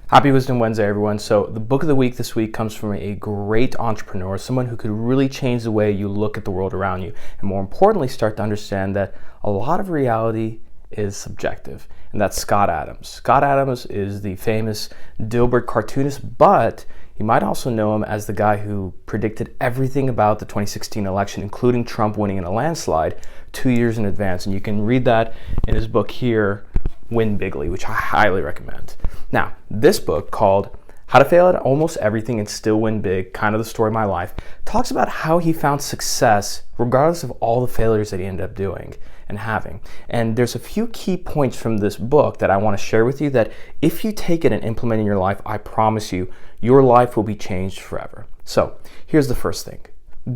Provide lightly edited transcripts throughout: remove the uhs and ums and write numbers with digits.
Happy Wisdom Wednesday, everyone. So the book of the week this week comes from a great entrepreneur, someone who could really change the way you look at the world around you, and more importantly, start to understand that a lot of reality is subjective, and that's Scott Adams. Scott Adams is the famous Dilbert cartoonist, but you might also know him as the guy who predicted everything about the 2016 election, including Trump winning in a landslide 2 years in advance, and you can read that in his book here, Win Bigly, which I highly recommend. Now, this book called How to Fail at Almost Everything and Still Win Big, kind of the story of my life, talks about how he found success regardless of all the failures that he ended up doing and having. And there's a few key points from this book that I want to share with you that if you take it and implement in your life, I promise you, your life will be changed forever. So, here's the first thing.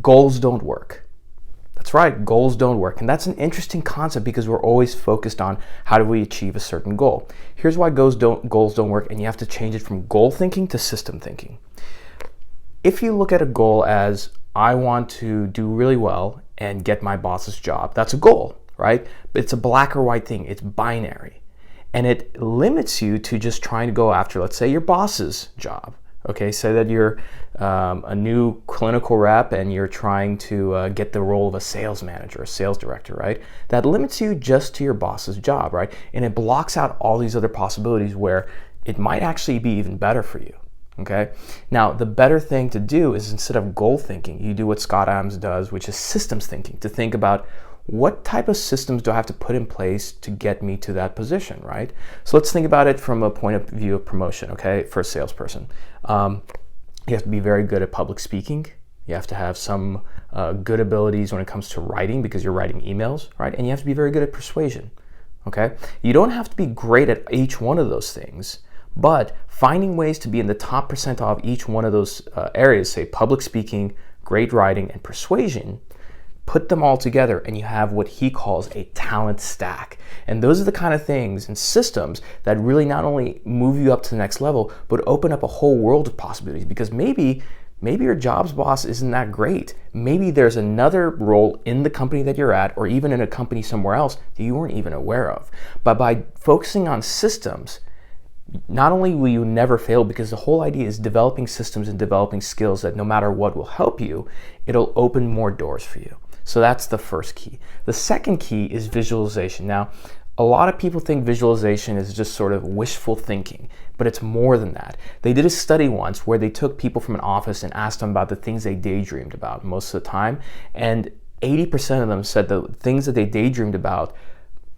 Goals don't work. That's right, goals don't work. And that's an interesting concept because we're always focused on how do we achieve a certain goal. Here's why goals don't work, and you have to change it from goal thinking to system thinking. If you look at a goal as, I want to do really well and get my boss's job, that's a goal, right? But it's a black or white thing, it's binary. And it limits you to just trying to go after, let's say, your boss's job. Okay, say that you're a new clinical rep and you're trying to get the role of a sales manager, a sales director, right? That limits you just to your boss's job, right? And it blocks out all these other possibilities where it might actually be even better for you, okay? Now, the better thing to do is instead of goal thinking, you do what Scott Adams does, which is systems thinking, to think about what type of systems do I have to put in place to get me to that position, right? So let's think about it from a point of view of promotion, okay, for a salesperson. You have to be very good at public speaking. You have to have some good abilities when it comes to writing because you're writing emails, right? And you have to be very good at persuasion, okay? You don't have to be great at each one of those things, but finding ways to be in the top percentile of each one of those areas, say public speaking, great writing, and persuasion, put them all together and you have what he calls a talent stack. And those are the kind of things and systems that really not only move you up to the next level, but open up a whole world of possibilities. Because maybe your job's boss isn't that great. Maybe there's another role in the company that you're at, or even in a company somewhere else that you weren't even aware of. But by focusing on systems, not only will you never fail, because the whole idea is developing systems and developing skills that no matter what will help you, it'll open more doors for you. So that's the first key. The second key is visualization. Now, a lot of people think visualization is just sort of wishful thinking, but it's more than that. They did a study once where they took people from an office and asked them about the things they daydreamed about most of the time, and 80% of them said the things that they daydreamed about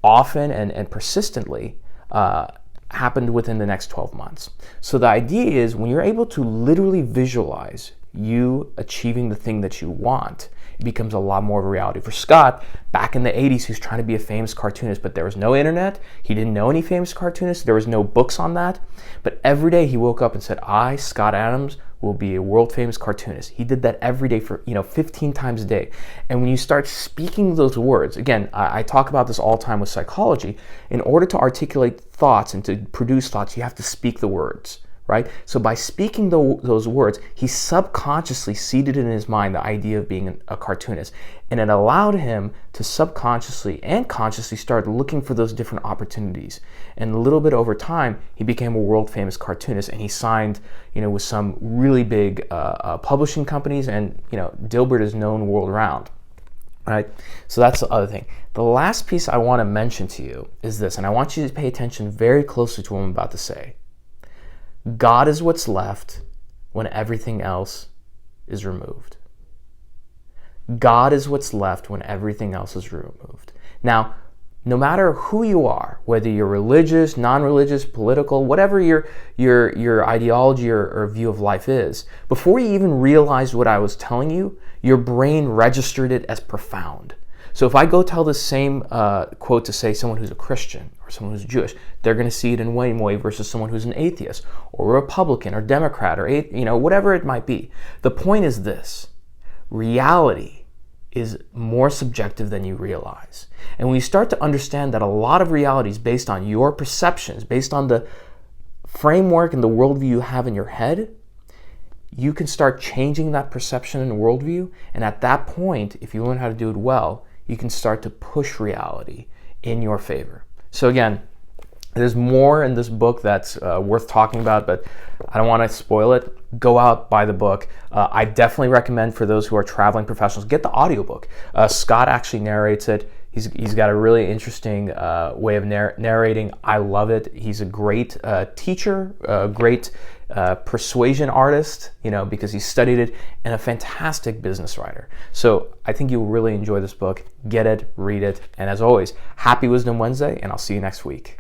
often and persistently happened within the next 12 months. So the idea is when you're able to literally visualize you achieving the thing that you want, it becomes a lot more of a reality. For Scott, back in the 80s, he was trying to be a famous cartoonist, but there was no internet. He didn't know any famous cartoonists. There was no books on that. But every day he woke up and said, I, Scott Adams, will be a world famous cartoonist. He did that every day for 15 times a day. And when you start speaking those words, again, I talk about this all the time with psychology. In order to articulate thoughts and to produce thoughts, you have to speak the words. Right? So by speaking those words, he subconsciously seeded in his mind the idea of being a cartoonist. And it allowed him to subconsciously and consciously start looking for those different opportunities. And a little bit over time, he became a world famous cartoonist, and he signed, with some really big publishing companies, and, Dilbert is known world around. Right? So that's the other thing. The last piece I want to mention to you is this, and I want you to pay attention very closely to what I'm about to say. God is what's left when everything else is removed. God is what's left when everything else is removed. Now, no matter who you are, whether you're religious, non-religious, political, whatever your ideology or view of life is, before you even realized what I was telling you, your brain registered it as profound. So if I go tell the same quote to, say, someone who's a Christian or someone who's Jewish, they're going to see it in one way versus someone who's an atheist or a Republican or Democrat or whatever it might be. The point is this: reality is more subjective than you realize. And when you start to understand that a lot of reality is based on your perceptions, based on the framework and the worldview you have in your head, you can start changing that perception and worldview. And at that point, if you learn how to do it well, you can start to push reality in your favor. So again, There's more in this book that's worth talking about, but I don't want to spoil it. Go out, buy the book. I definitely recommend for those who are traveling professionals, get the audiobook. Scott actually narrates it. He's got a really interesting way of narrating. I love it. He's a great teacher, a great persuasion artist, because he studied it, and a fantastic business writer. So I think you'll really enjoy this book. Get it, read it, and as always, happy Wisdom Wednesday, and I'll see you next week.